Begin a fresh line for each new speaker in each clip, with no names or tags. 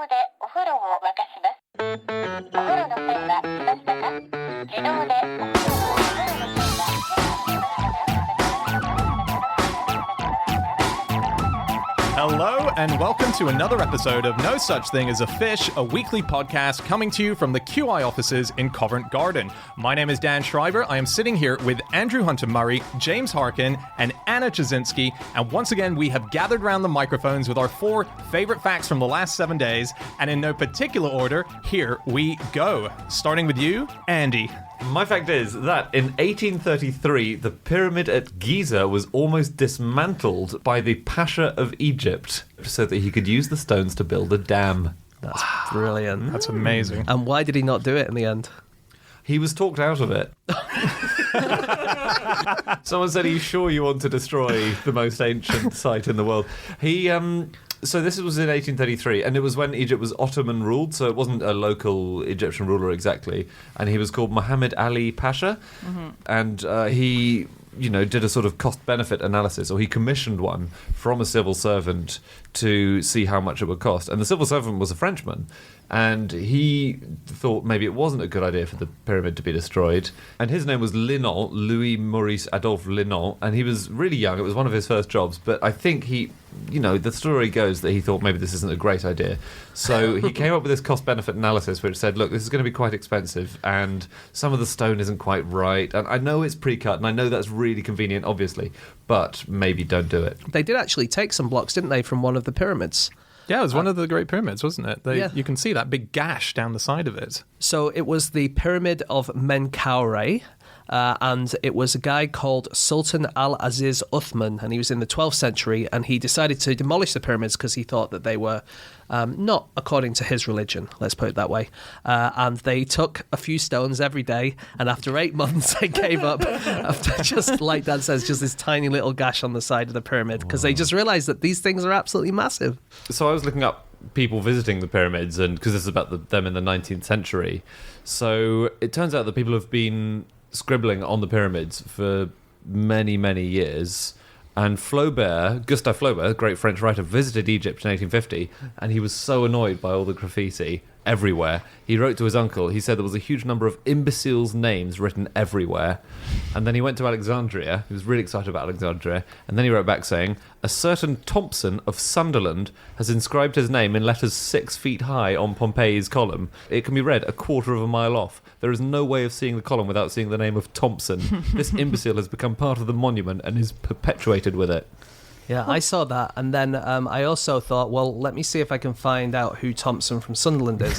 でお風呂を沸かします。お風呂の線は来ましたか？自動でお風呂の線が
Hello and welcome to another episode of No Such Thing as a Fish, a weekly podcast coming to you from the QI offices in Covent Garden. My name is Dan Schreiber. I am sitting here with Andrew Hunter-Murray, James Harkin, and Anna Chazinski. And once again, we have gathered around the microphones with our 4 favorite facts from the last 7 days. And in no particular order, here we go. Starting with you, Andy.
My fact is that in 1833, the Pyramid at Giza was almost dismantled by the Pasha of Egypt so that he could use the stones to build a dam.
That's brilliant.
That's amazing.
And why did he not do it in the end?
He was talked out of it. Someone said, "Are you sure you want to destroy the most ancient site in the world?" So this was in 1833, and it was when Egypt was Ottoman ruled, so it wasn't a local Egyptian ruler exactly. And he was called Muhammad Ali Pasha, and he, did a sort of cost-benefit analysis, or he commissioned one from a civil servant to see how much it would cost. And the civil servant was a Frenchman, and he thought maybe it wasn't a good idea for the pyramid to be destroyed. And his name was Linant, Louis Maurice Adolphe Linant, and he was really young. It was one of his first jobs, but I think he, the story goes that he thought maybe this isn't a great idea. So he came up with this cost-benefit analysis which said, look, this is going to be quite expensive, and some of the stone isn't quite right, and I know it's pre-cut, and I know that's really convenient, obviously, but maybe don't do it.
They did actually take some blocks, didn't they, from one of the pyramids?
Yeah, it was one of the Great Pyramids, wasn't it?
Yeah.
You can see that big gash down the side of it.
So it was the Pyramid of Menkaure, and it was a guy called Sultan al-Aziz Uthman, and he was in the 12th century, and he decided to demolish the pyramids because he thought that they were not according to his religion, let's put it that way. And they took a few stones every day, and after 8 months they gave up after, just like Dan says, just this tiny little gash on the side of the pyramid, because they just realised that these things are absolutely massive.
So I was looking up people visiting the pyramids, and because this is about them in the 19th century. So it turns out that people have been scribbling on the pyramids for many, many years. And Gustave Flaubert, great French writer, visited Egypt in 1850, and he was so annoyed by all the graffiti everywhere. He wrote to his uncle. He said there was a huge number of imbeciles' names written everywhere. And then he went to Alexandria. He was really excited about Alexandria. And then he wrote back saying, a certain Thompson of Sunderland has inscribed his name in letters 6 feet high on Pompeii's column. It can be read a quarter of a mile off. There is no way of seeing the column without seeing the name of Thompson. This imbecile has become part of the monument and is perpetuated with it.
Yeah, I saw that, and then I also thought, well, let me see if I can find out who Thompson from Sunderland is.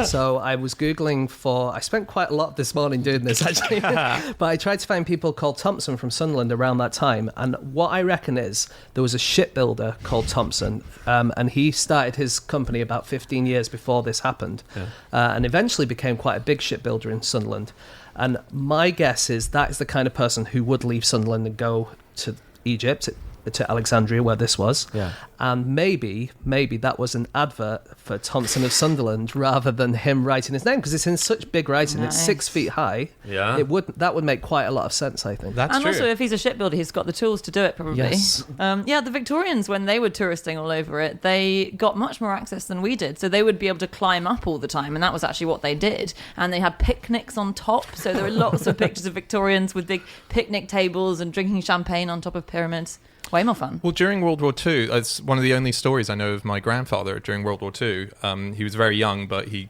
So I was Googling I spent quite a lot this morning doing this, actually, but I tried to find people called Thompson from Sunderland around that time, and what I reckon is there was a shipbuilder called Thompson, and he started his company about 15 years before this happened, and eventually became quite a big shipbuilder in Sunderland. And my guess is that is the kind of person who would leave Sunderland and go to Egypt, to Alexandria, where this was. Yeah. And maybe that was an advert for Thompson of Sunderland rather than him writing his name, because it's in such big writing. Nice. It's 6 feet high. Yeah. That would make quite a lot of sense, I think.
That's true. Also, if he's a shipbuilder, he's got the tools to do it, probably.
Yes.
The Victorians, when they were touristing all over it, they got much more access than we did. So they would be able to climb up all the time, and that was actually what they did. And they had picnics on top. So there were lots of pictures of Victorians with big picnic tables and drinking champagne on top of pyramids. Way more fun.
Well, during World War II, it's one of the only stories I know of my grandfather during World War II. He was very young, but he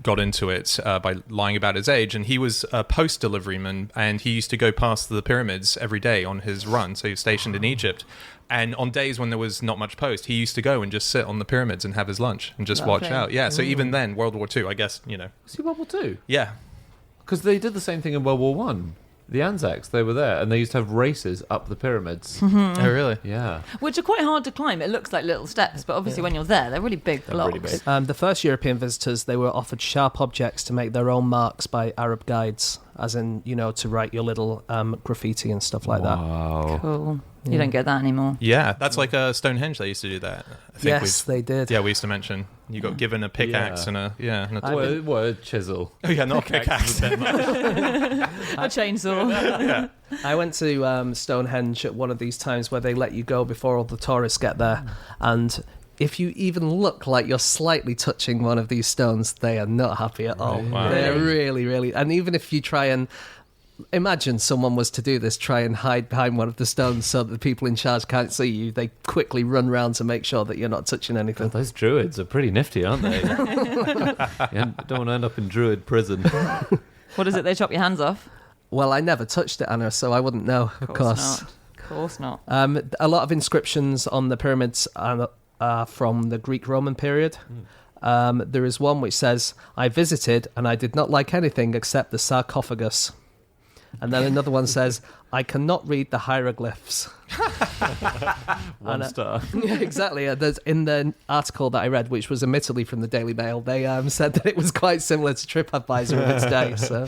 got into it by lying about his age, and he was a post deliveryman, and he used to go past the pyramids every day on his run, so he was stationed in Egypt. And on days when there was not much post, he used to go and just sit on the pyramids and have his lunch and just watch out. Yeah, so even then, World War II, I guess,
Was he World War II?
Yeah.
Because they did the same thing in World War One. The Anzacs, they were there, and they used to have races up the pyramids.
Oh, really?
Yeah.
Which are quite hard to climb. It looks like little steps, but obviously when you're there, they're really big blocks.
Really big.
The first European visitors, they were offered sharp objects to make their own marks by Arab guides, as in, to write your little graffiti and stuff like that.
Wow.
Cool. You don't get that anymore.
Yeah, that's like Stonehenge. They used to do that. I think
yes, they did.
Yeah, we used to mention you got given a pickaxe and a
a chisel.
Oh yeah, not a pickaxe.
A chainsaw.
Yeah.
I went to Stonehenge at one of these times where they let you go before all the tourists get there, and if you even look like you're slightly touching one of these stones, they are not happy at all.
Wow.
They're really, really... And even if you try and... Imagine someone was to do this, try and hide behind one of the stones so that the people in charge can't see you. They quickly run round to make sure that you're not touching anything.
Those druids are pretty nifty, aren't they? You don't want to end up in druid prison.
What is it? They chop your hands off?
Well, I never touched it, Anna, so I wouldn't know, of course.
Not. Of course not.
A lot of inscriptions on the pyramids are from the Greek-Roman period. There is one which says, "I visited and I did not like anything except the sarcophagus." And then another one says, "I cannot read the hieroglyphs."
One star.
Yeah, exactly. There's in the article that I read, which was admittedly from the Daily Mail, they said that it was quite similar to TripAdvisor of its day. So.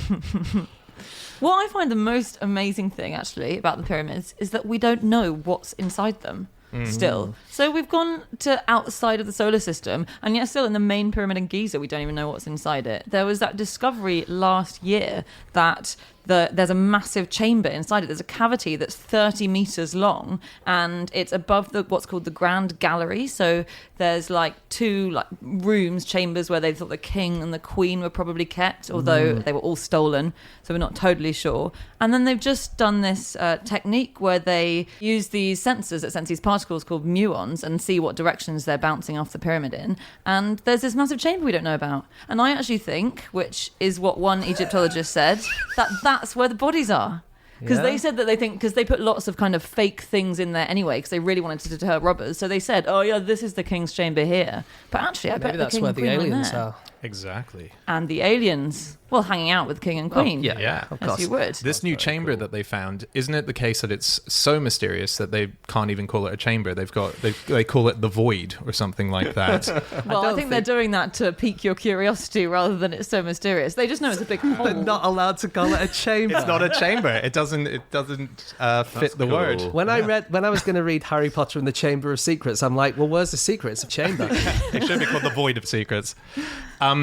What I find the most amazing thing, actually, about the pyramids is that we don't know what's inside them. Still. So we've gone to outside of the solar system, and yet still in the main pyramid in Giza, we don't even know what's inside it. There was that discovery last year that there's a massive chamber inside it. There's a cavity that's 30 meters long, and it's above what's called the Grand Gallery. So there's like two rooms, chambers where they thought the king and the queen were probably kept, although they were all stolen. So we're not totally sure. And then they've just done this technique where they use these sensors that sense these particles called muons and see what directions they're bouncing off the pyramid in. And there's this massive chamber we don't know about. And I actually think, which is what one Egyptologist said, that's where the bodies are. Because they said that they think, because they put lots of kind of fake things in there anyway, because they really wanted to deter robbers. So they said, oh yeah, this is the king's chamber here. But actually, I bet
that's
the king
where
and
the
queen were
aliens
there.
are.
Exactly.
And the aliens, well, hanging out with king and queen.
Yeah.
Of
As
course.
you would.
This new chamber that they found, isn't it the case that it's so mysterious that they can't even call it a chamber? They call it the void or something like that.
Well, I think they're doing that to pique your curiosity rather than it's so mysterious. They just know it's a big hole.
They're not allowed to call it a chamber.
It's not a chamber. It doesn't fit the
cool.
word.
When I was going to read Harry Potter and the Chamber of Secrets, I'm like, well, where's the secret? It's a chamber.
It should be called the void of secrets. I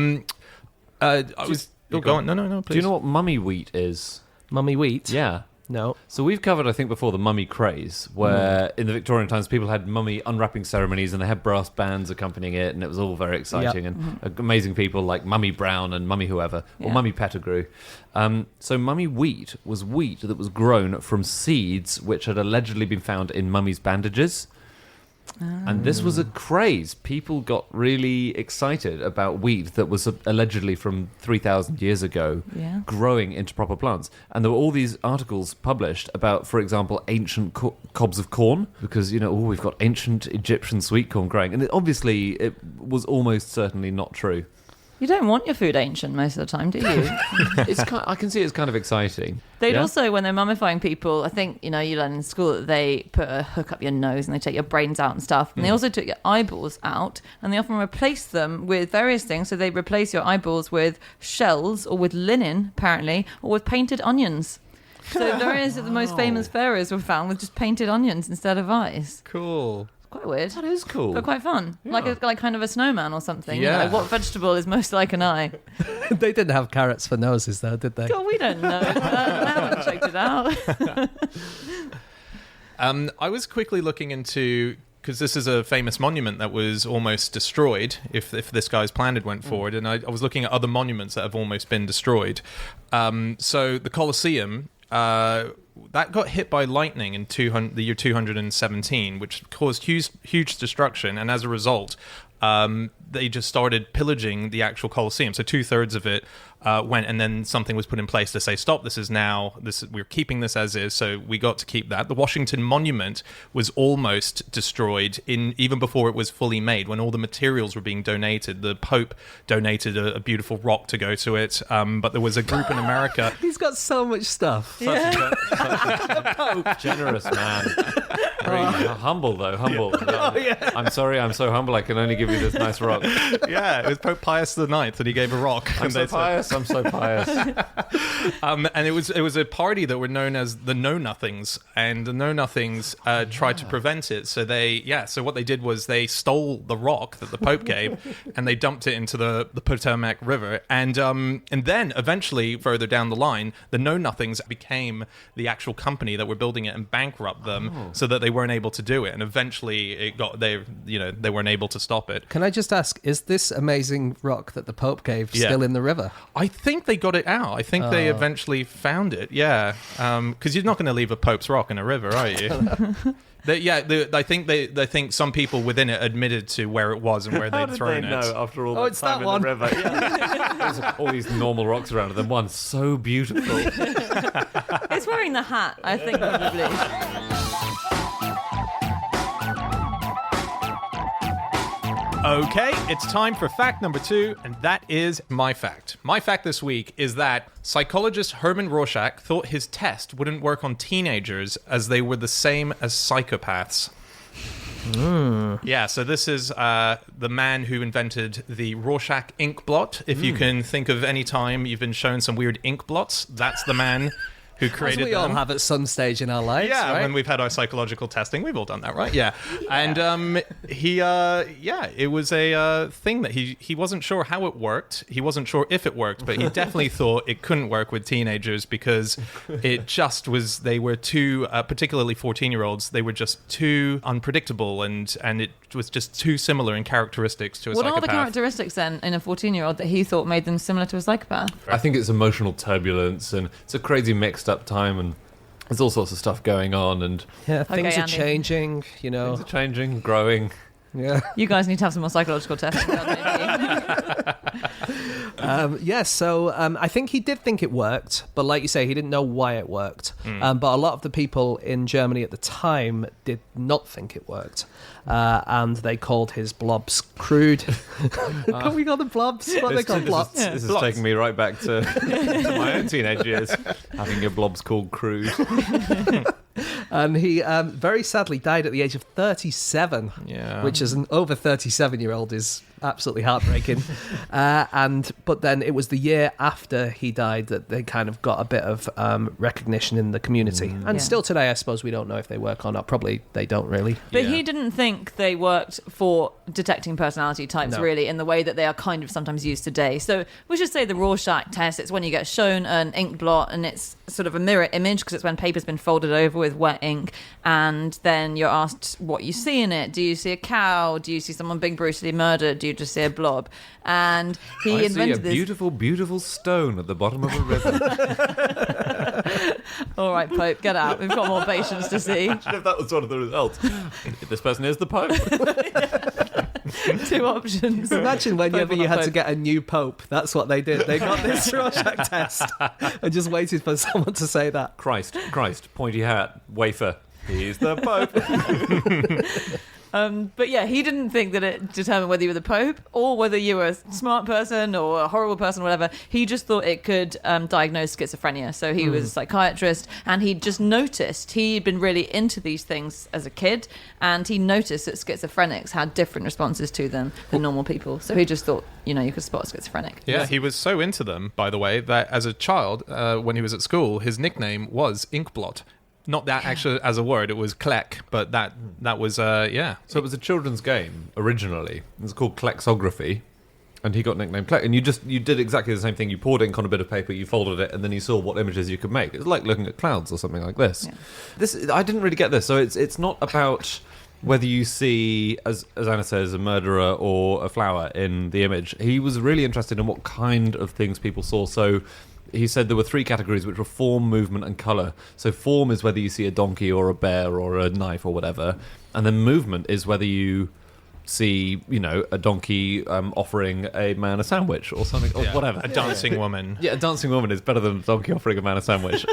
was go on. No, please.
Do you know what mummy wheat is?
Mummy wheat?
Yeah.
No.
So we've covered, I think, before the mummy craze, where in the Victorian times people had mummy unwrapping ceremonies and they had brass bands accompanying it, and it was all very exciting and amazing people like Mummy Brown and Mummy whoever, or Mummy Pettigrew. So mummy wheat was wheat that was grown from seeds which had allegedly been found in mummies' bandages. And this was a craze. People got really excited about wheat that was allegedly from 3,000 years ago growing into proper plants. And there were all these articles published about, for example, ancient cobs of corn, because, we've got ancient Egyptian sweet corn growing. And obviously, it was almost certainly not true.
You don't want your food ancient most of the time, do you?
I can see it's kind of exciting.
They'd also, when they're mummifying people, I think, you learn in school that they put a hook up your nose and they take your brains out and stuff. And they also took your eyeballs out, and they often replace them with various things. So they replace your eyeballs with shells or with linen, apparently, or with painted onions. So various of the most famous pharaohs were found with just painted onions instead of eyes.
Cool.
Quite weird.
That is cool.
But quite fun.
Yeah.
Like kind of a snowman or something.
Yeah.
What vegetable is most like an eye?
They didn't have carrots for noses, though, did they?
God, we don't know. I haven't checked it out.
I was quickly looking into, because this is a famous monument that was almost destroyed if this guy's plan had went forward, and I was looking at other monuments that have almost been destroyed. So the Colosseum, that got hit by lightning in the year 217, which caused huge destruction, and as a result, they just started pillaging the actual Colosseum. So 2/3 of it went, and then something was put in place to say, stop, we're keeping this as is, so we got to keep that. The Washington Monument was almost destroyed even before it was fully made, when all the materials were being donated. The Pope donated a beautiful rock to go to it, but there was a group in America.
He's got so much stuff.
Generous man. Very humble, though. Humble. I'm sorry, I'm so humble. I can only give you this nice rock.
Yeah, it was Pope Pius IX that he gave a rock.
I'm so pious.
And it was a party that were known as the Know Nothings, and the Know Nothings tried to prevent it. So so what they did was they stole the rock that the Pope gave, and they dumped it into the Potomac River, and then eventually further down the line, the Know Nothings became the actual company that were building it and bankrupt them, so that they weren't able to do it, and eventually they weren't able to stop it.
Can I just ask, is this amazing rock that the Pope gave
Yeah.
still in the river?
I think they got it out. I think they eventually found it. Yeah, because you're not going to leave a Pope's rock in a river, are you? I think some people within it admitted to where it was and where
How
they'd
did
thrown
they
it.
know after all
Oh,
that
it's
time
that
in
one.
the river? Yeah. There's all these normal rocks around, and then one so beautiful.
It's wearing the hat, I think, probably.
Okay, it's time for fact number 2, and that is my fact. My fact this week is that psychologist Herman Rorschach thought his test wouldn't work on teenagers as they were the same as psychopaths. Yeah, so this is the man who invented the Rorschach ink blot. If you can think of any time you've been shown some weird ink blots, that's the man who created
As we all
them.
have at some stage in our lives,
Yeah,
right?
when we've had our psychological testing, we've all done that, right? Yeah. And it was a thing that he wasn't sure how it worked. He wasn't sure if it worked, but he definitely thought it couldn't work with teenagers because it just was, they were too, particularly 14-year-olds, they were just too unpredictable and it was just too similar in characteristics to a
What
psychopath.
are the characteristics then in a 14-year-old that he thought made them similar to a psychopath?
I think it's emotional turbulence, and it's a crazy mixed up time, and there's all sorts of stuff going on, and
Yeah, things are
Andy.
changing,
things are changing, growing.
Yeah.
You guys need to have some more psychological testing done, maybe.
So I think he did think it worked, but like you say, he didn't know why it worked. But a lot of the people in Germany at the time did not think it worked. And they called his blobs crude. Can we call them blobs? What are they called? Blobs?
This is taking me right back to my own teenage years, having your blobs called crude.
And he very sadly died at the age of 37,
Yeah.
which as an over 37-year-old is absolutely heartbreaking. But then it was the year after he died that they kind of got a bit of recognition in the community. And
Yeah.
still today, I suppose we don't know if they work or not. Probably they don't really.
But
Yeah.
he didn't think they worked for detecting personality types,
No.
really, in the way that they are kind of sometimes used today. So we should say the Rorschach test, it's when you get shown an ink blot and it's sort of a mirror image because it's when paper's been folded over with wet ink, and then you're asked what you see in it. Do you see a cow? Do you see someone being brutally murdered? Do you just see a blob? And he
I see a
invented this.
beautiful, beautiful stone at the bottom of a river.
All right, Pope, get out. We've got more patients to see.
If that was one of the results. This person is the Pope.
2 options.
Imagine whenever
Pope or
you
not
had to
Pope.
get a new pope, that's what they did. They got this Rorschach test and just waited for someone to say that.
Christ, pointy hat, wafer. He's the Pope.
But yeah, he didn't think that it determined whether you were the Pope or whether you were a smart person or a horrible person, whatever. He just thought it could diagnose schizophrenia. So he was a psychiatrist, and he just noticed he'd been really into these things as a kid, and he noticed that schizophrenics had different responses to them than normal people. So he just thought, you could spot a schizophrenic.
Yeah, he was so into them, by the way, that as a child, when he was at school, his nickname was Inkblot. Not that actually as a word, it was Kleck, but that was, yeah.
So it was a children's game originally. It was called Klexography, and he got nicknamed Kleck. And you did exactly the same thing. You poured ink on a bit of paper, you folded it, and then you saw what images you could make. It was like looking at clouds or something like this.
Yeah.
This I didn't really get this. So it's not about whether you see, as Anna says, a murderer or a flower in the image. He was really interested in what kind of things people saw. So he said there were 3 categories, which were form, movement, and colour. So form is whether you see a donkey or a bear or a knife or whatever. And then movement is whether you see, a donkey offering a man a sandwich or something, or whatever.
A dancing woman.
Yeah, a dancing woman is better than a donkey offering a man a sandwich.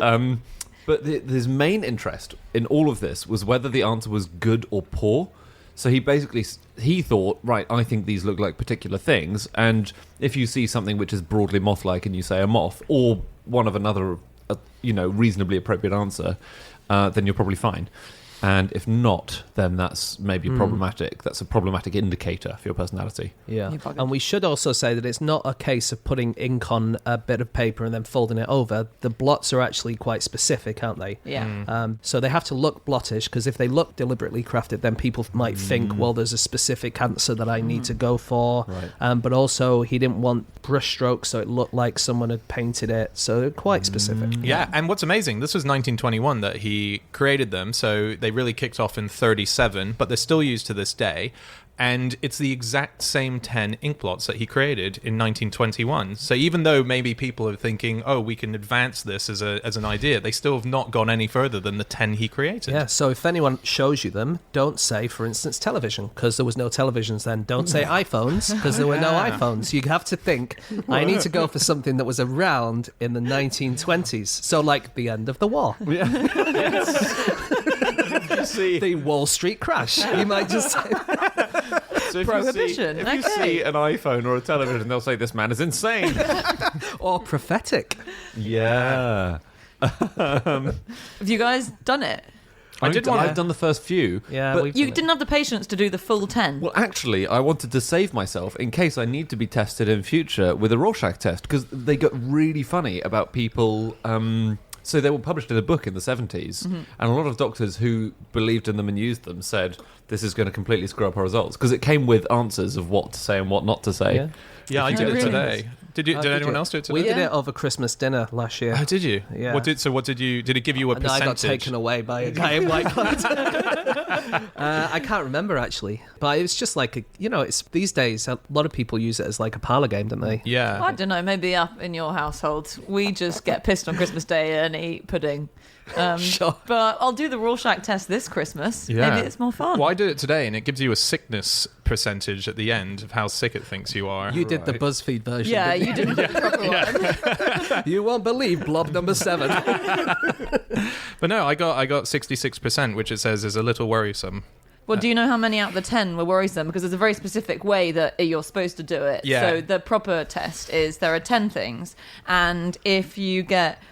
But his main interest in all of this was whether the answer was good or poor. So he thought, right, I think these look like particular things, and if you see something which is broadly moth-like and you say a moth, or one of another, reasonably appropriate answer, then you're probably fine. And if not, then that's maybe problematic. That's a problematic indicator for your personality.
Yeah.
You buggered.
And we should also say that it's not a case of putting ink on a bit of paper and then folding it over. The blots are actually quite specific, aren't they?
Yeah.
So they have to look blottish, because if they look deliberately crafted, then people might think, well, there's a specific answer that I need to go for.
Right.
But also, he didn't want brush strokes, so it looked like someone had painted it. So they're quite specific.
Yeah, and what's amazing, this was 1921 that he created them, so they really kicked off in 37, but they're still used to this day. And it's the exact same 10 ink blots that he created in 1921. So even though maybe people are thinking, oh, we can advance this as an idea, they still have not gone any further than the 10 he created.
Yeah, so if anyone shows you them, don't say, for instance, television, because there was no televisions then. Don't say iPhones, because there were no iPhones. You have to think, I need to go for something that was around in the 1920s. So like the end of the war.
Yeah.
The Wall Street crash. You might just say...
So if
Prohibition.
If you see an iPhone or a television, they'll say, this man is insane.
Or prophetic.
Yeah.
Have you guys done it?
I've done the first few.
Yeah,
but
we've
You
done it.
didn't have the patience to do the full 10.
Well, actually, I wanted to save myself in case I need to be tested in future with a Rorschach test, because they got really funny about people... So they were published in a book in the 70s, and a lot of doctors who believed in them and used them said, this is going to completely screw up our results, because it came with answers of what to say and what not to say.
Yeah.
Yeah, I
If
did
you
it
really-
today. Did anyone else do it today?
We did
Yeah.
it over Christmas dinner last year.
Oh, did you?
Yeah.
Did it give you a
And I got
percentage?
taken away by a guy in white clothes. I can't remember, actually. But it was just like, it's these days, a lot of people use it as like a parlour game, don't they?
Yeah.
I don't know, maybe up in your household, we just get pissed on Christmas Day and eat pudding.
Sure.
But I'll do the Rorschach test this Christmas.
Yeah.
Maybe it's more fun.
Well, I did it today, and it gives you a sickness percentage at the end of how sick it thinks you are.
You did the BuzzFeed version.
Yeah,
didn't
you didn't do the proper one.
you won't believe blob number 7.
But no, I got 66%, which it says is a little worrisome.
Well, do you know how many out of the 10 were worrisome? Because there's a very specific way that you're supposed to do it.
Yeah.
So the proper test is there are 10 things, and if you get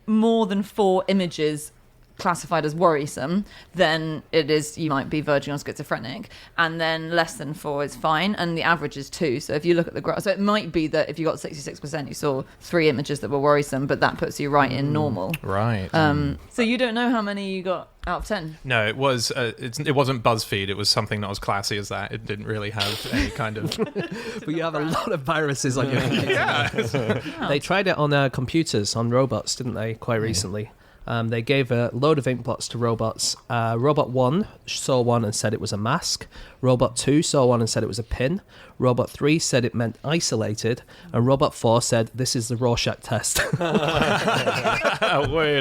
more than 4 images classified as worrisome, then you might be verging on schizophrenic, and then less than 4 is fine, and the average is 2. So if you look at the graph, so it might be that if you got 66%, you saw 3 images that were worrisome, but that puts you right in normal.
Right.
So you don't know how many you got out of 10.
No, it was. It wasn't BuzzFeed. It was something not as classy as that. It didn't really have any kind of.
But you have a lot of viruses on your computer.
Yeah.
They tried it on computers, on robots, didn't they, quite recently? They gave a load of ink blots to robots. Robot 1 saw one and said it was a mask. Robot 2 saw one and said it was a pin. Robot 3 said it meant isolated. And Robot 4 said, this is the Rorschach test.
Wait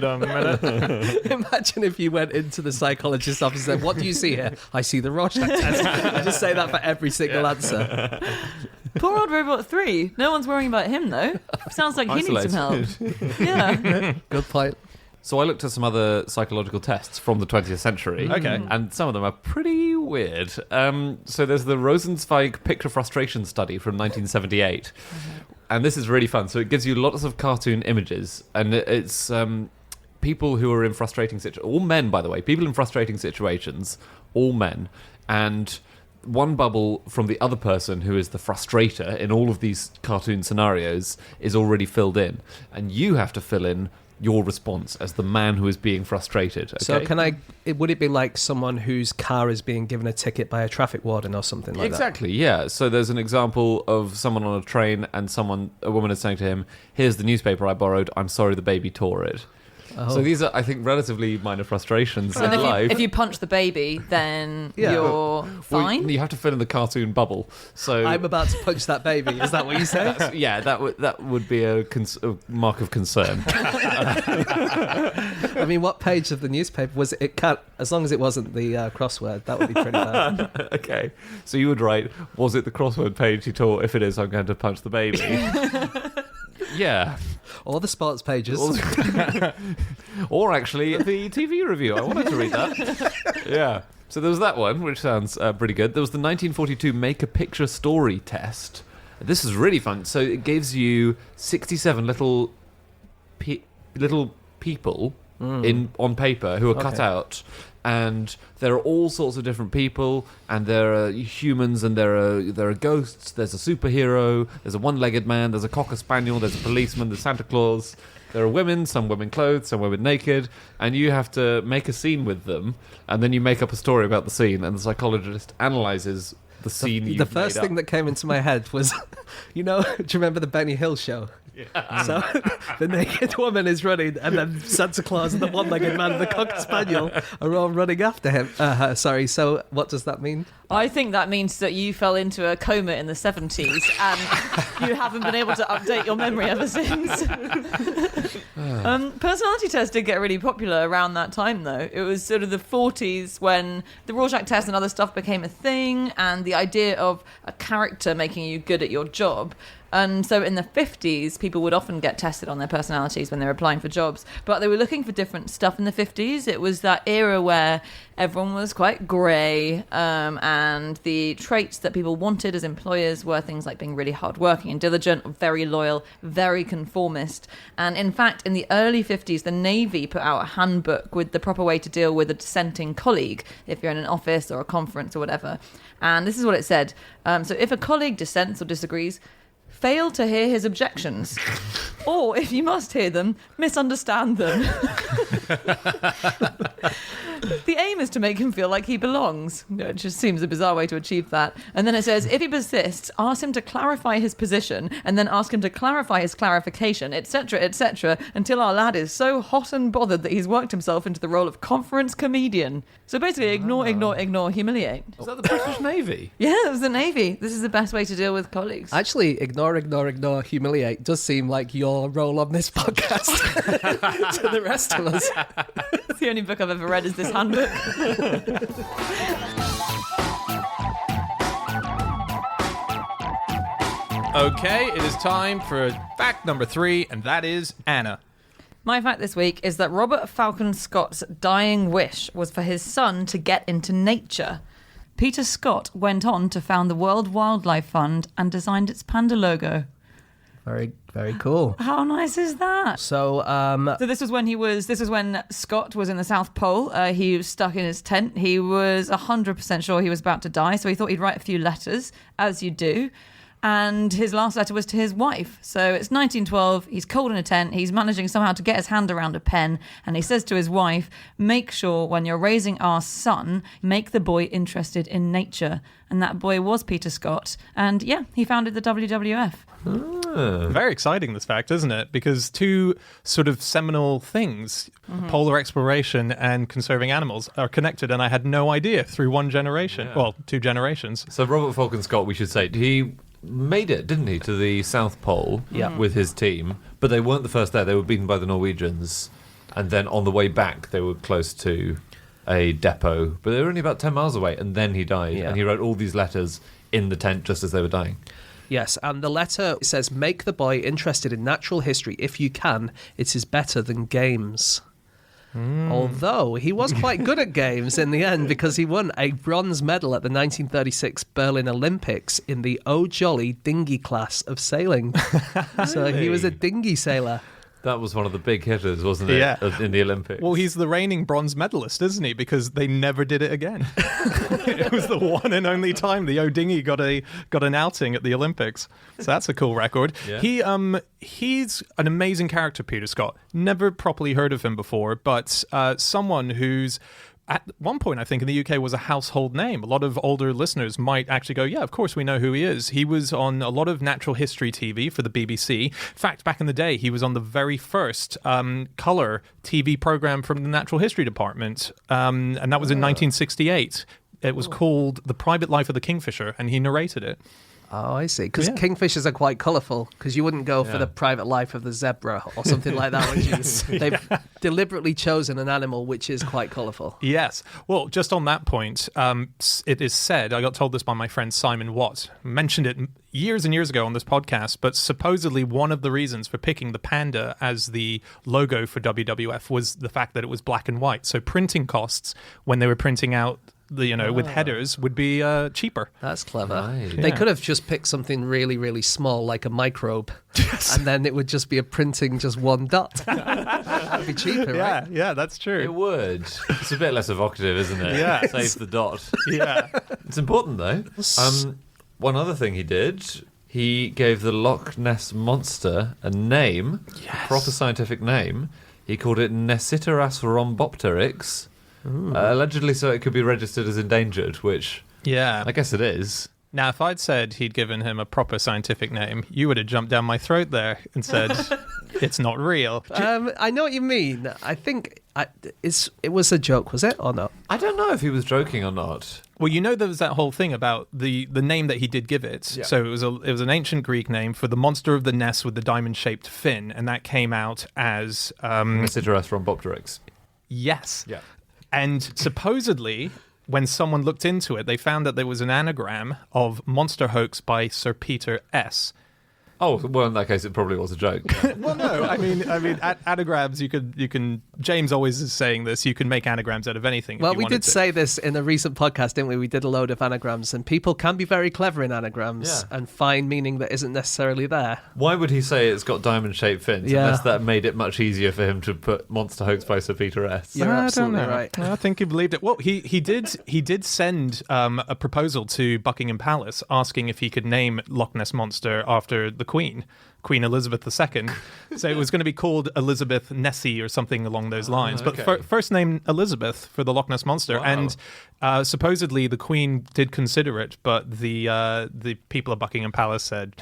a minute.
Imagine if you went into the psychologist's office and said, what do you see here? I see the Rorschach test. I just say that for every single answer.
Poor old Robot 3. No one's worrying about him, though. Sounds like he needs some help. Yeah.
Good point.
So I looked at some other psychological tests from the 20th century.
Okay.
And some of them are pretty weird. So there's the Rosenzweig Picture Frustration Study from 1978. And this is really fun. So it gives you lots of cartoon images. And it's people who are in frustrating situations. All men, by the way. People in frustrating situations. All men. And one bubble from the other person who is the frustrator in all of these cartoon scenarios is already filled in. And you have to fill in your response as the man who is being frustrated. Okay?
So would it be like someone whose car is being given a ticket by a traffic warden or something like
Exactly, yeah. So there's an example of someone on a train and a woman is saying to him, here's the newspaper I borrowed, I'm sorry the baby tore it.
Oh.
So these are, I think, relatively minor frustrations in
And
life.
if you punch the baby, then
Yeah.
you're
Well,
fine.
you have to fill in the cartoon bubble. So
that? I'm about to punch that baby. Is that what you say?
yeah, that would be a mark of concern.
I mean, what page of the newspaper was it? It can't, as long as it wasn't the crossword, that would be pretty bad.
Okay, so you would write, was it the crossword page you taught? If it is, I'm going to punch the baby. Yeah.
Or the sports pages.
Or actually the TV review. I wanted to read that. Yeah. So there was that one, which sounds pretty good. There was the 1942 Make a Picture Story test. This is really fun. So it gives you 67 little people on paper who are cut
Okay.
out. And there are all sorts of different people, and there are humans, and there are ghosts. There's a superhero. There's a one-legged man. There's a cocker spaniel. There's a policeman. There's Santa Claus. There are women, some women clothed, some women naked, and you have to make a scene with them, and then you make up a story about the scene, and the psychologist analyzes the scene.
The first thing that came into my head was, do you remember the Benny Hill show? So the naked woman is running, and then Santa Claus and the one-legged man and the Cocker Spaniel are all running after him. Sorry, so what does that mean?
I think that means that you fell into a coma in the 70s and you haven't been able to update your memory ever since. Personality tests did get really popular around that time, though. It was sort of the 40s when the Rorschach test and other stuff became a thing, and the idea of a character making you good at your job. And so in the 50s, people would often get tested on their personalities when they were applying for jobs. But they were looking for different stuff in the 50s. It was that era where everyone was quite grey, and the traits that people wanted as employers were things like being really hardworking and diligent, very loyal, very conformist. And in fact, in the early 50s, the Navy put out a handbook with the proper way to deal with a dissenting colleague if you're in an office or a conference or whatever. And this is what it said. So if a colleague dissents or disagrees, fail to hear his objections, or if you must hear them, misunderstand them. The aim is to make him feel like he belongs. It just seems a bizarre way to achieve that. And then it says, if he persists, ask him to clarify his position, and then ask him to clarify his clarification, etc., until our lad is so hot and bothered that he's worked himself into the role of conference comedian. So basically, ignore, humiliate.
Is that the British Navy?
Yeah, it was the Navy. This is the best way to deal with colleagues.
Actually, ignore, humiliate does seem like your role on this podcast to the rest of us.
It's the only book I've ever read is this handbook.
Okay, it is time for fact number 3, and that is Anna.
My fact this week is that Robert Falcon Scott's dying wish was for his son to get into nature. Peter Scott went on to found the World Wildlife Fund and designed its panda logo.
Very, very cool.
How nice is that?
So
this was when Scott was in the South Pole. He was stuck in his tent. He was 100% sure he was about to die, so he thought he'd write a few letters, as you do. And his last letter was to his wife. So it's 1912, he's cold in a tent, he's managing somehow to get his hand around a pen, and he says to his wife, make sure when you're raising our son, make the boy interested in nature. And that boy was Peter Scott. And yeah, he founded the WWF.
Very exciting, this fact, isn't it? Because two sort of seminal things, polar exploration and conserving animals, are connected, and I had no idea through one generation. Yeah. Well, 2 generations.
So Robert Falcon Scott, we should say, he made it, didn't he, to the South Pole with his team, but they weren't the first there. They were beaten by the Norwegians, and then on the way back they were close to a depot, but they were only about 10 miles away, and then he died, and he wrote all these letters in the tent just as they were dying.
Yes, and the letter says, make the boy interested in natural history if you can. It is better than games. Although he was quite good at games in the end, because he won a bronze medal at the 1936 Berlin Olympics in the Oh Jolly dinghy class of sailing. So he was a dinghy sailor.
That was one of the big hitters, wasn't it?
Yeah.
In the Olympics.
Well, he's the reigning bronze medalist, isn't he? Because they never did it again. It was the one and only time the O'Dinghy got an outing at the Olympics. So that's a cool record. Yeah. He's an amazing character, Peter Scott. Never properly heard of him before, but someone who's at one point, I think, in the UK was a household name. A lot of older listeners might actually go, yeah, of course we know who he is. He was on a lot of natural history TV for the BBC. In fact, back in the day, he was on the very first colour TV programme from the Natural History Department, and that was in 1968. It was called The Private Life of the Kingfisher, and he narrated it.
Oh, I see. Because kingfishers are quite colourful, because you wouldn't go for the private life of the zebra or something like that, would you? They've deliberately chosen an animal which is quite colourful.
Yes. Well, just on that point, it is said, I got told this by my friend Simon Watt, mentioned it years and years ago on this podcast, but supposedly one of the reasons for picking the panda as the logo for WWF was the fact that it was black and white. So printing costs, when they were printing out with headers, would be cheaper.
That's clever.
Right.
They could have just picked something really, really small, like a microbe, and then it would just be a printing just one dot. That'd be cheaper, right?
Yeah, that's true.
It would. It's a bit less evocative, isn't it?
Yeah.
Saves the dot.
Yeah.
It's important, though. One other thing he did, he gave the Loch Ness Monster a name, a proper scientific name. He called it Neciteras rhombopteryx. Allegedly so it could be registered as endangered, which
I
guess it is.
Now, if I'd said he'd given him a proper scientific name, you would have jumped down my throat there and said, it's not real.
I know what you mean. I think it was a joke, was it, or not?
I don't know if he was joking or not.
Well, there was that whole thing about the name that he did give it.
Yeah.
So it was an ancient Greek name for the monster of the ness with the diamond-shaped fin, and that came out as...
Mesigerus rhombopteryx.
Yes.
Yeah.
And supposedly, when someone looked into it, they found that there was an anagram of Monster Hoax by Sir Peter S.
Oh, well, in that case, it probably was a joke.
Well, no, I mean, anagrams. You can. James always is saying this. You can make anagrams out of anything.
Well,
if you
we
wanted
did
to.
say this in a recent podcast, didn't we? We did a load of anagrams, and people can be very clever in anagrams and find meaning that isn't necessarily there.
Why would he say it's got diamond-shaped fins unless that made it much easier for him to put Monster Hoax by Sir Peter S?
You're absolutely
I don't know.
right.
I think he believed it. Well, he did send a proposal to Buckingham Palace asking if he could name Loch Ness Monster after the Queen Elizabeth II. So it was going to be called Elizabeth Nessie or something along those lines.
Okay.
But first name Elizabeth for the Loch Ness Monster.
Wow.
And supposedly the Queen did consider it, but the people of Buckingham Palace said,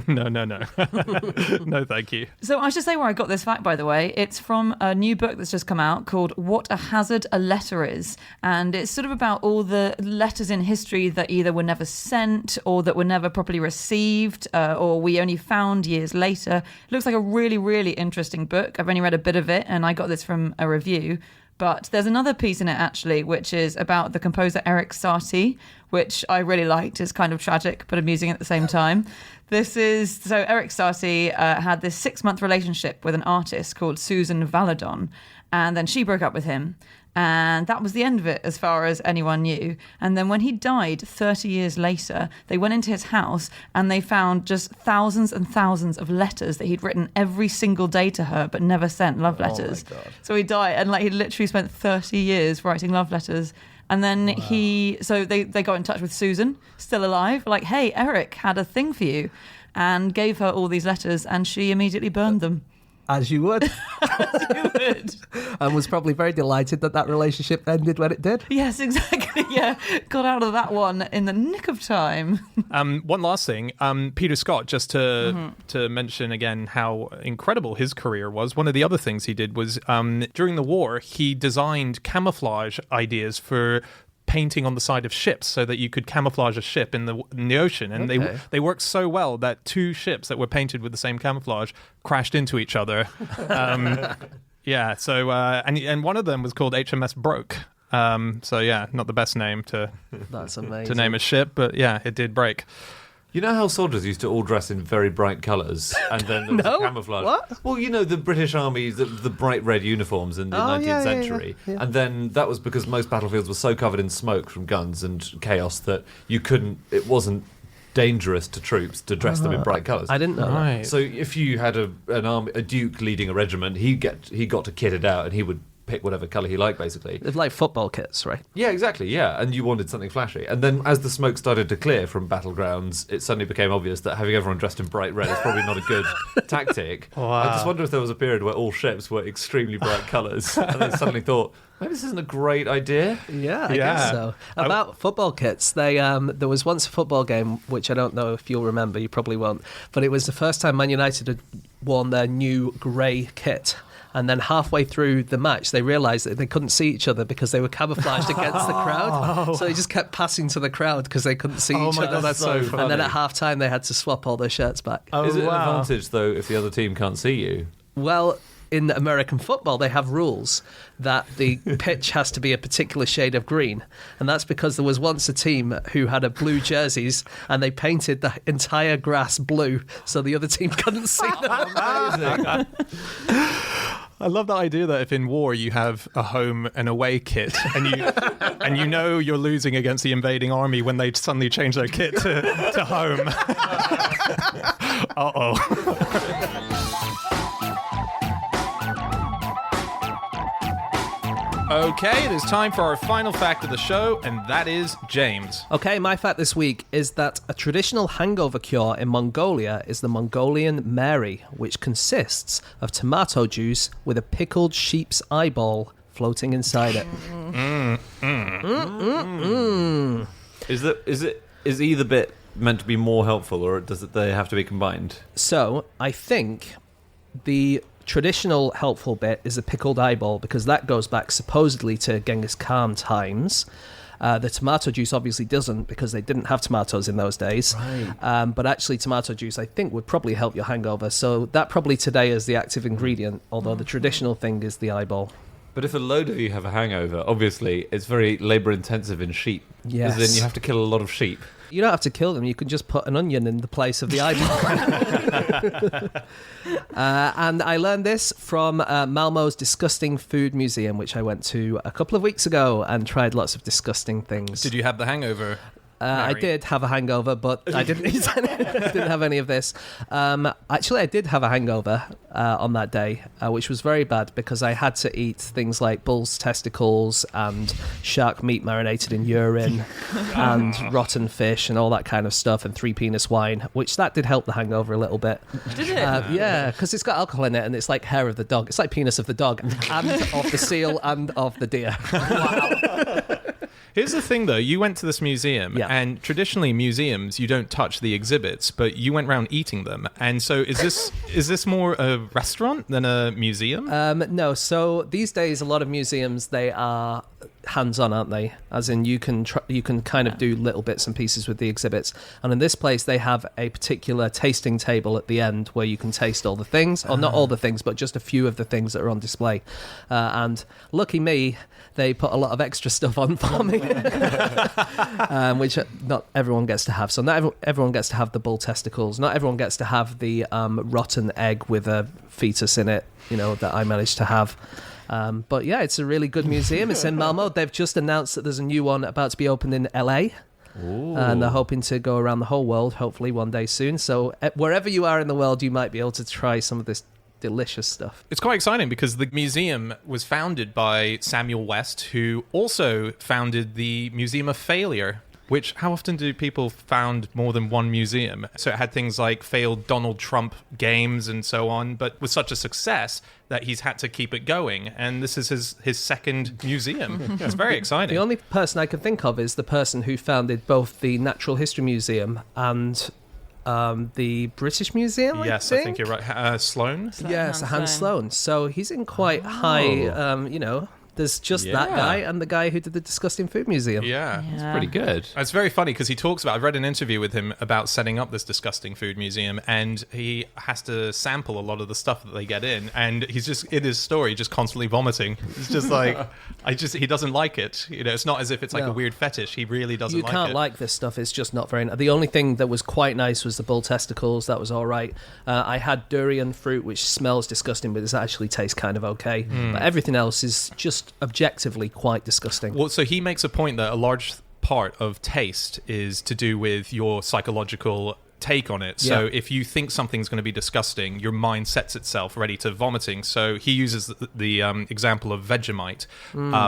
no. No, thank you.
So I should say where I got this fact, by the way. It's from a new book that's just come out called What a Hazard a Letter Is. And it's sort of about all the letters in history that either were never sent or that were never properly received or we only found years later. It looks like a really, really interesting book. I've only read a bit of it and I got this from a review. But there's another piece in it, actually, which is about the composer Eric Satie, which I really liked. It's kind of tragic, but amusing at the same time. So Eric Satie had this 6-month relationship with an artist called Susan Valadon, and then she broke up with him. And that was the end of it as far as anyone knew. And then when he died 30 years later, they went into his house and they found just thousands and thousands of letters that he'd written every single day to her but never sent love letters.
Oh my God.
So he died and he literally spent 30 years writing love letters. And then they got in touch with Susan, still alive, like, hey, Eric had a thing for you, and gave her all these letters and she immediately burned them.
As you would.
You would.
And was probably very delighted that relationship ended when it did.
Yes, exactly. Yeah, got out of that one in the nick of time.
One last thing, Peter Scott, just to mention again how incredible his career was. One of the other things he did was during the war, he designed camouflage ideas for painting on the side of ships so that you could camouflage a ship in the ocean, and they worked so well that 2 ships that were painted with the same camouflage crashed into each other. So and one of them was called HMS Broke. Not the best name
That's amazing.
to name a ship, but yeah, it did break.
You know how soldiers used to all dress in very bright colours, and then there was a camouflage.
What?
Well, you know the British Army, the bright red uniforms in the 19th century,
yeah.
and then that was because most battlefields were so covered in smoke from guns and chaos that you couldn't. It wasn't dangerous to troops to dress them in bright colours.
I didn't know that.
Right.
So if you had a duke leading a regiment, he got to kit it out, and he would pick whatever colour he liked, basically.
It's like football kits, right?
Yeah, exactly, yeah. And you wanted something flashy. And then as the smoke started to clear from battlegrounds, it suddenly became obvious that having everyone dressed in bright red is probably not a good tactic.
Wow.
I just wonder if there was a period where all ships were extremely bright colours, and they suddenly thought, maybe this isn't a great idea.
Yeah, I guess so. About football kits, there was once a football game, which I don't know if you'll remember, you probably won't, but it was the first time Man United had worn their new grey kit. And then halfway through the match, they realised that they couldn't see each other because they were camouflaged against the crowd. So they just kept passing to the crowd because they couldn't see each other.
God, that's so funny.
And then at half-time, they had to swap all their shirts back.
Is it an advantage, though, if the other team can't see you?
Well, in American football, they have rules that the pitch has to be a particular shade of green. And that's because there was once a team who had a blue jerseys and they painted the entire grass blue so the other team couldn't see them.
Amazing.
I love that idea that if in war you have a home and away kit, and you know you're losing against the invading army when they suddenly change their kit to home. Okay, it is time for our final fact of the show, and that is James.
Okay, my fact this week is that a traditional hangover cure in Mongolia is the Mongolian Mary, which consists of tomato juice with a pickled sheep's eyeball floating inside it.
Is it is either bit meant to be more helpful, or they have to be combined?
So I think the traditional helpful bit is a pickled eyeball, because that goes back supposedly to Genghis Khan times. The tomato juice obviously doesn't, because they didn't have tomatoes in those days.
Right.
But actually tomato juice, I think, would probably help your hangover. So that probably today is the active ingredient, although the traditional thing is the eyeball.
But if a load of you have a hangover, obviously it's very labour intensive in sheep.
Yes.
Then you have to kill a lot of sheep.
You don't have to kill them. You can just put an onion in the place of the eyeball. And I learned this from Malmo's Disgusting Food Museum, which I went to a couple of weeks ago and tried lots of disgusting things.
Did you have the hangover?
I did have a hangover, but I didn't eat any, didn't have any of this. Actually, I did have a hangover on that day, which was very bad, because I had to eat things like bull's testicles and shark meat marinated in urine and rotten fish and all that kind of stuff, and 3-penis wine, which that did help the hangover a little bit.
Did it?
Yeah, because it's got alcohol in it, and it's like hair of the dog. It's like penis of the dog and of the seal and of the deer.
Here's the thing, though. You went to this museum,
Yeah.
and traditionally museums, you don't touch the exhibits, but you went around eating them. And so is this more a restaurant than a museum?
No, so these days a lot of museums, they are hands-on, aren't they? As in you can kind of do little bits and pieces with the exhibits. And in this place they have a particular tasting table at the end where you can taste all the things, or not all the things, but just a few of the things that are on display. And lucky me, they put a lot of extra stuff on for me, which not everyone gets to have. So not everyone gets to have the bull testicles. Not everyone gets to have the rotten egg with a fetus in it, that I managed to have. But yeah, it's a really good museum. It's in Malmo. They've just announced that there's a new one about to be opened in LA.
Ooh.
And they're hoping to go around the whole world, hopefully one day soon. So wherever you are in the world, you might be able to try some of this delicious stuff.
It's quite exciting because the museum was founded by Samuel West, who also founded the Museum of Failure. Which, how often do people found more than one museum? So it had things like failed Donald Trump games and so on, but was such a success that he's had to keep it going. And this is his second museum. It's very exciting.
The only person I can think of is the person who founded both the Natural History Museum and the British Museum,
Yes, I think you're right. Sloane?
Yes, Hans Sloane. So he's in quite high, there's just that guy and the guy who did the Disgusting Food Museum.
Yeah.
It's pretty good.
It's very funny because he talks about, I've read an interview with him about setting up this Disgusting Food Museum, and he has to sample a lot of the stuff that they get in, and he's just, in his story, just constantly vomiting. It's just like, he doesn't like it. It's not as if it's like a weird fetish. He really doesn't like it.
You can't like this stuff. It's just not very... The only thing that was quite nice was the bull testicles. That was all right. I had durian fruit, which smells disgusting, but it actually tastes kind of okay. But everything else is just objectively quite disgusting.
Well, so he makes a point that a large part of taste is to do with your psychological take on it. So if you think something's going to be disgusting, your mind sets itself ready to vomiting. So he uses the example of Vegemite,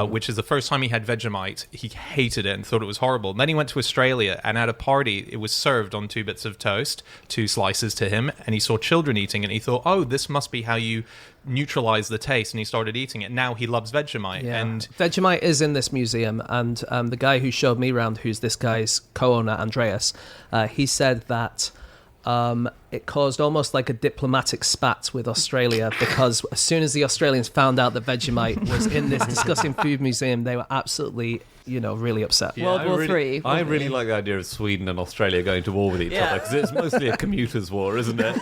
which is the first time he had Vegemite, he hated it and thought it was horrible. And then he went to Australia, and at a party, it was served on 2 bits of toast, 2 slices to him, and he saw children eating it, and he thought, oh, this must be how you neutralize the taste, and he started eating it. Now he loves Vegemite.
Yeah.
And
Vegemite is in this museum, and the guy who showed me around, who's this guy's co-owner, Andreas, he said that it caused almost like a diplomatic spat with Australia, because as soon as the Australians found out that Vegemite was in this Disgusting Food Museum, they were absolutely, really upset.
Yeah,
World War III.
I really like the idea of Sweden and Australia going to war with each other, because it's mostly a commuters' war, isn't it?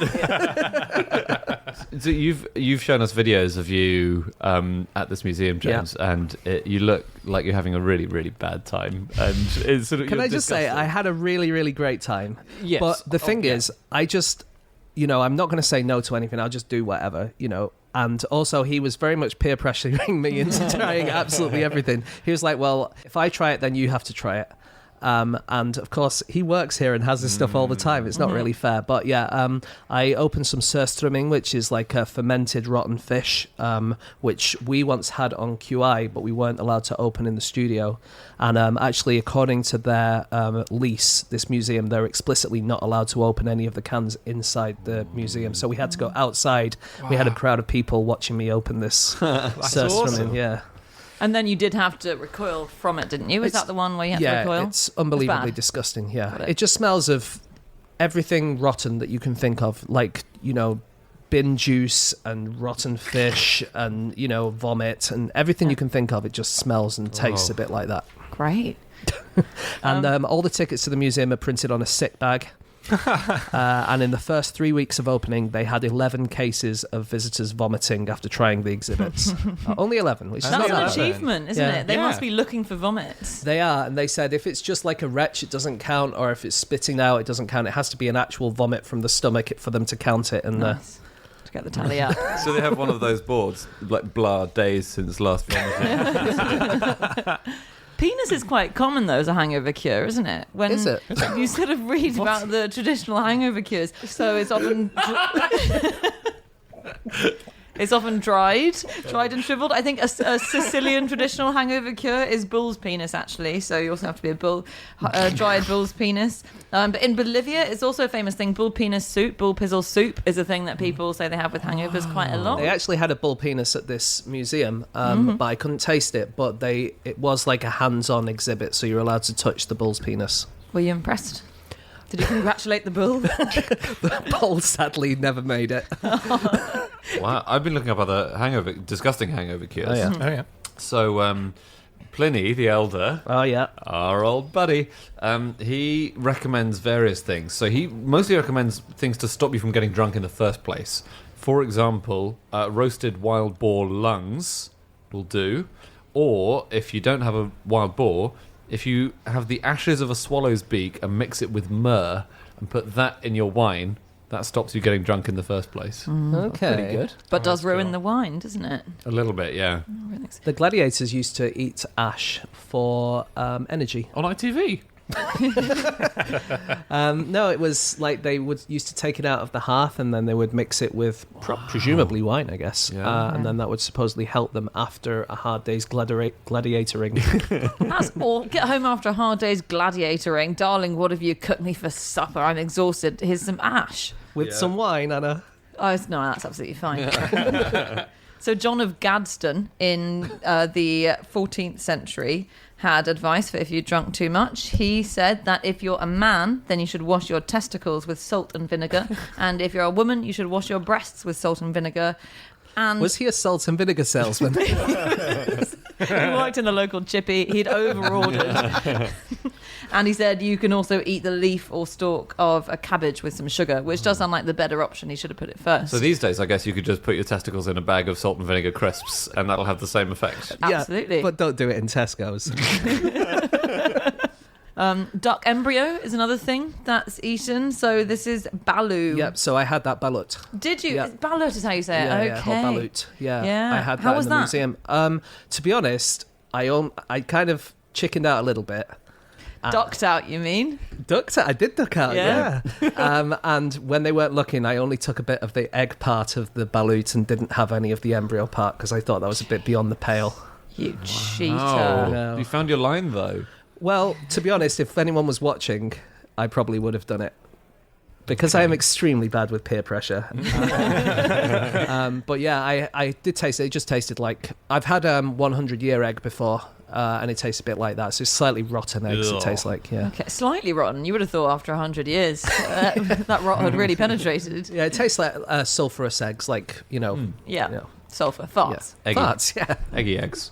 So you've shown us videos of you at this museum, James, and you look like you're having a really, really bad time. And it's sort of,
Can I just say, I had a really, really great time.
Yes.
But the thing is, I just, I'm not going to say no to anything. I'll just do whatever, And also, he was very much peer pressuring me into trying absolutely everything. He was like, well, if I try it, then you have to try it. And of course, he works here and has this stuff all the time. It's not really fair. But yeah, I opened some surströmming, which is like a fermented rotten fish, which we once had on QI, but we weren't allowed to open in the studio. And actually, according to their lease, this museum, they're explicitly not allowed to open any of the cans inside the museum. So we had to go outside. Wow. We had a crowd of people watching me open this surströmming.
Awesome.
Yeah.
And then you did have to recoil from it, didn't you? Was that the one where you had to recoil?
It's unbelievably
bad.
disgusting. Yeah,
Got it.
it just smells of everything rotten that you can think of, like, you know, bin juice and rotten fish and, you know, vomit and everything you can think of. It just smells and tastes a bit like that.
Great.
And all the tickets to the museum are printed on a sick bag. And in the first 3 weeks of opening, they had 11 cases of visitors vomiting after trying the exhibits. Only 11, which is
That's
not
an
bad.
achievement, isn't
Yeah.
it? They
Yeah.
must be looking for vomits.
They are, and they said if it's just like a retch, it doesn't count, or if it's spitting out, it doesn't count. It has to be an actual vomit from the stomach for them to count it. And
Nice. To get the tally up.
So they have one of those boards, like blah, days since last vomiting.
Penis is quite common, though, as a hangover cure, isn't it? When
Is it?
You sort of read about the traditional hangover cures. So it's often... It's often dried and shriveled. I think a Sicilian traditional hangover cure is bull's penis, actually. So you also have to be a dried bull's penis. But in Bolivia, it's also a famous thing. Bull penis soup, bull pizzle soup is a thing that people say they have with hangovers quite a lot.
they actually had a bull penis at this museum, but I couldn't taste it. But it was like a hands-on exhibit, so you're allowed to touch the bull's penis.
Were you impressed? Did you congratulate the bull?
The bull sadly never made it.
Wow, I've been looking up other disgusting hangover cures.
Oh, yeah.
Oh yeah.
So Pliny the Elder,
Oh yeah.
our old buddy, he recommends various things. So he mostly recommends things to stop you from getting drunk in the first place. For example, roasted wild boar lungs will do. Or, if you don't have a wild boar, if you have the ashes of a swallow's beak and mix it with myrrh and put that in your wine, that stops you getting drunk in the first place.
Okay.
Pretty good.
But does ruin the wine, doesn't it?
A little bit, yeah.
The gladiators used to eat ash for energy.
On ITV.
No, it was like they used to take it out of the hearth and then they would mix it with presumably wine, I guess.
Yeah.
And then that would supposedly help them after a hard day's gladiatoring.
That's all. Get home after a hard day's gladiatoring. Darling, what have you cooked me for supper? I'm exhausted. Here's some ash.
With some wine, Anna.
Oh, no, that's absolutely fine. So John of Gadsden in the 14th century had advice for if you drunk too much. He said that if you're a man, then you should wash your testicles with salt and vinegar. And if you're a woman, you should wash your breasts with salt and vinegar. And
Was he a salt and vinegar salesman?
he worked in the local chippy. He'd over-ordered. And he said you can also eat the leaf or stalk of a cabbage with some sugar, which does sound like the better option. He should have put it first.
So these days, I guess you could just put your testicles in a bag of salt and vinegar crisps, and that'll have the same effect.
Absolutely.
Yeah, but don't do it in Tesco's.
Duck embryo is another thing that's eaten. So this is balu.
Yep, so I had that balut.
Did you?
Yeah.
Balut is how you say it.
Yeah,
Okay.
or balut. Yeah,
Yeah.
I had
How
that
was
in the
that?
museum. To be honest, I kind of chickened out a little bit.
Ducked out, you mean?
Ducked out. I did duck out,
Yeah.
yeah. And when they weren't looking, I only took a bit of the egg part of the balut and didn't have any of the embryo part because I thought that was a bit beyond the pale.
You cheater.
Oh,
No.
you found your line though.
Well, to be honest, if anyone was watching, I probably would have done it. Because I am extremely bad with peer pressure. But yeah, I did taste it. It just tasted like... I've had 100-year egg before, and it tastes a bit like that. So it's slightly rotten eggs it tastes like, yeah.
Okay, slightly rotten. You would have thought after 100 years that rot had really penetrated.
Yeah, it tastes like sulfurous eggs, like,
Yeah.
You know.
Sulfur. Farts.
Yeah.
Eggy.
Farts, yeah.
Eggy eggs.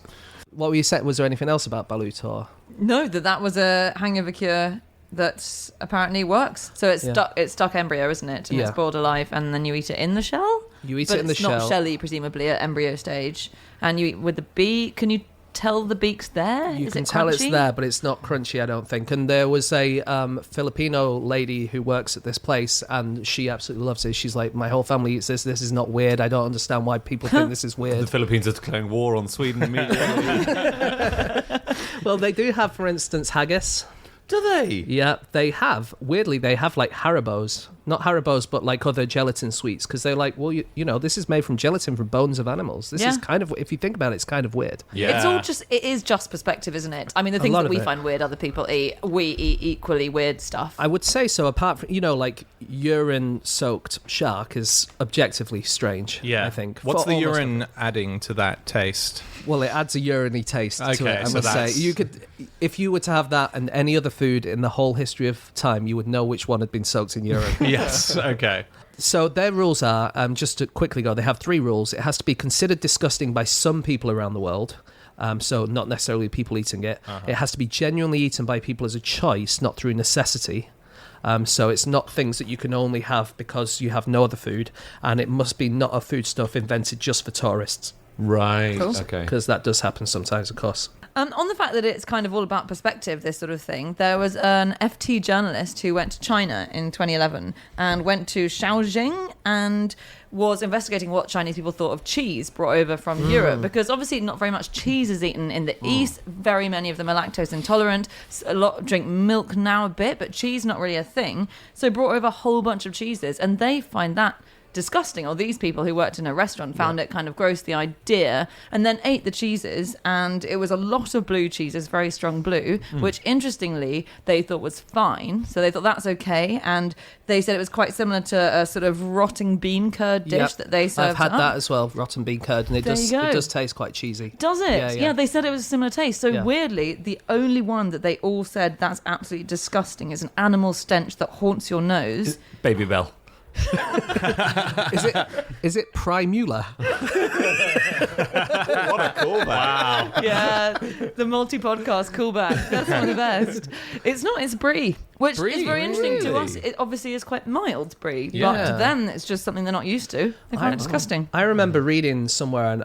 What were you saying? Was there anything else about balut or...
No, that was a hangover cure that apparently works. So it's stuck embryo, isn't it? And
Yeah.
it's boiled alive, and then you eat it in the shell.
You eat
But
it in the
it's
shell.
not shelly, presumably at embryo stage. And you eat with the beak. Can you tell the beak's there?
You
Is
can
it
tell it's
crunchy?
there, but it's not crunchy, I don't think. And there was a Filipino lady who works at this place, and she absolutely loves it. She's like, my whole family eats this. This is not weird. I don't understand why people think this is
The
weird.
Philippines are declaring war on Sweden immediately.
Well, they do have, for instance, haggis.
Do they?
Yeah, they have. Weirdly, they have like Haribos. Not Haribos, but like other gelatin sweets. Because they're like, well, you know, this is made from gelatin from bones of animals. This is kind of, if you think about it, it's kind of weird.
Yeah.
It is just perspective, isn't it? I mean, the things that we find weird, other people eat. We eat equally weird stuff.
I would say so, apart from, you know, like urine-soaked shark is objectively strange, I think.
What's the urine adding to that taste?
Well, it adds a urine-y taste to it, I
so
must say. You could, if you were to have that and any other food in the whole history of time, you would know which one had been soaked in urine.
Yes, okay.
So their rules are, just to quickly go, they have 3 rules. It has to be considered disgusting by some people around the world. So not necessarily people eating it. It has to be genuinely eaten by people as a choice, not through necessity. So it's not things that you can only have because you have no other food. And it must be not a foodstuff invented just for tourists.
Right.
Cool.
Okay.
Because that does happen sometimes, of course.
On the fact that it's kind of all about perspective, this sort of thing, there was an FT journalist who went to China in 2011 and went to Shaoxing and was investigating what Chinese people thought of cheese brought over from Europe, because obviously not very much cheese is eaten in the East. Very many of them are lactose intolerant. A lot drink milk now a bit, but cheese not really a thing. So brought over a whole bunch of cheeses, and they find that disgusting, or these people who worked in a restaurant found it kind of gross, the idea, and then ate the cheeses, and it was a lot of blue cheeses, very strong blue, which interestingly they thought was fine, so they thought that's okay, and they said it was quite similar to a sort of rotting bean curd dish that they served.
I've had that as well, rotten bean curd, and it does taste quite cheesy.
Does it? Yeah, they said it was a similar taste. So weirdly, the only one that they all said that's absolutely disgusting is an animal stench that haunts your nose.
Baby Bell.
Is it Primula?
What a callback. Wow.
Yeah, the multi-podcast callback. That's one of the best. It's not, it's brie, which is very interesting to us. It obviously is quite mild brie, but to them it's just something they're not used to. They find it disgusting.
I remember reading somewhere, and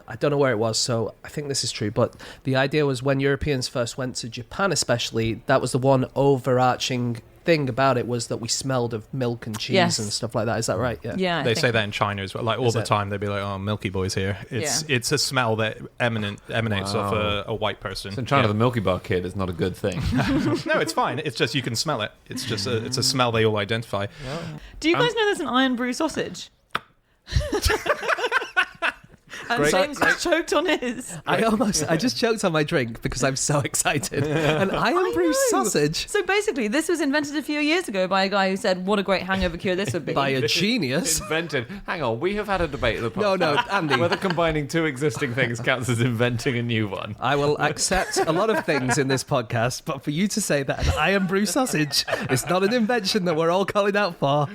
I don't know where it was, so I think this is true, but the idea was when Europeans first went to Japan especially, that was the one overarching thing about it was that we smelled of milk and cheese and stuff like that. Is that right?
Yeah.
They say that in China as well. Like all the time, they'd be like, "Oh, Milky Boy's here." It's a smell that emanates off a white person.
So in China, the Milky Bar kid is not a good thing.
No, it's fine. It's just you can smell it. It's just it's a smell they all identify.
Do you guys know there's an iron brew sausage? And James has choked on his.
I just choked on my drink because I'm so excited. An iron brew sausage.
So basically, this was invented a few years ago by a guy who said, what a great hangover cure this would be.
By a genius.
Invented. Hang on, we have had a debate in the podcast.
No, Andy.
Whether combining 2 existing things counts as inventing a new one.
I will accept a lot of things in this podcast, but for you to say that an iron brew sausage is not an invention that we're all calling out for.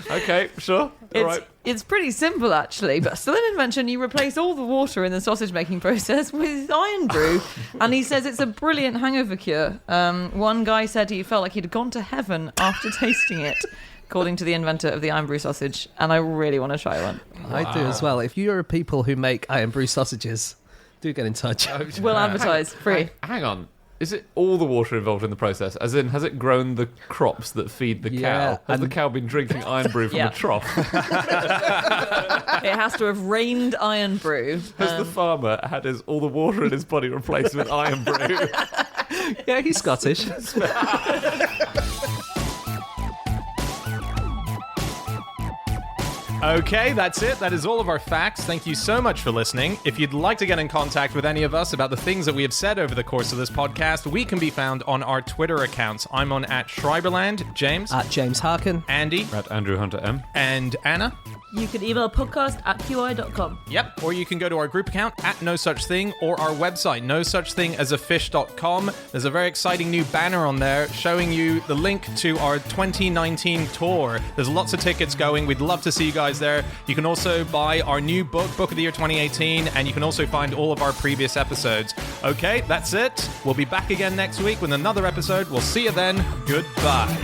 Okay, sure. All right.
It's pretty simple, actually, but still an invention. You replace all the water in the sausage-making process with iron brew. And he says it's a brilliant hangover cure. One guy said he felt like he'd gone to heaven after tasting it, according to the inventor of the iron brew sausage. And I really want to try one.
Wow. I do as well. If you're people who make iron brew sausages, do get in touch.
We'll advertise free.
Hang on. Is it all the water involved in the process? As in, has it grown the crops that feed the cow? Has the cow been drinking iron brew from a trough?
It has to have rained iron brew.
Has the farmer had all the water in his body replaced with iron brew?
Yeah, he's Scottish.
Okay, that's it. That is all of our facts. Thank you so much for listening. If you'd like to get in contact with any of us about the things that we have said over the course of this podcast, we can be found on our Twitter accounts. I'm on @Schreiberland, James.
@James Harkin.
Andy.
@Andrew Hunter M.
And Anna.
You can email podcast@qi.com.
Yep, or you can go to our group account @NoSuchThing or our website, nossuchthingasafish.com. There's a very exciting new banner on there showing you the link to our 2019 tour. There's lots of tickets going. We'd love to see you guys there. You can also buy our new book of the year 2018, and you can also find all of our previous episodes. Okay, that's it. We'll be back again next week with another episode. We'll see you then. Goodbye.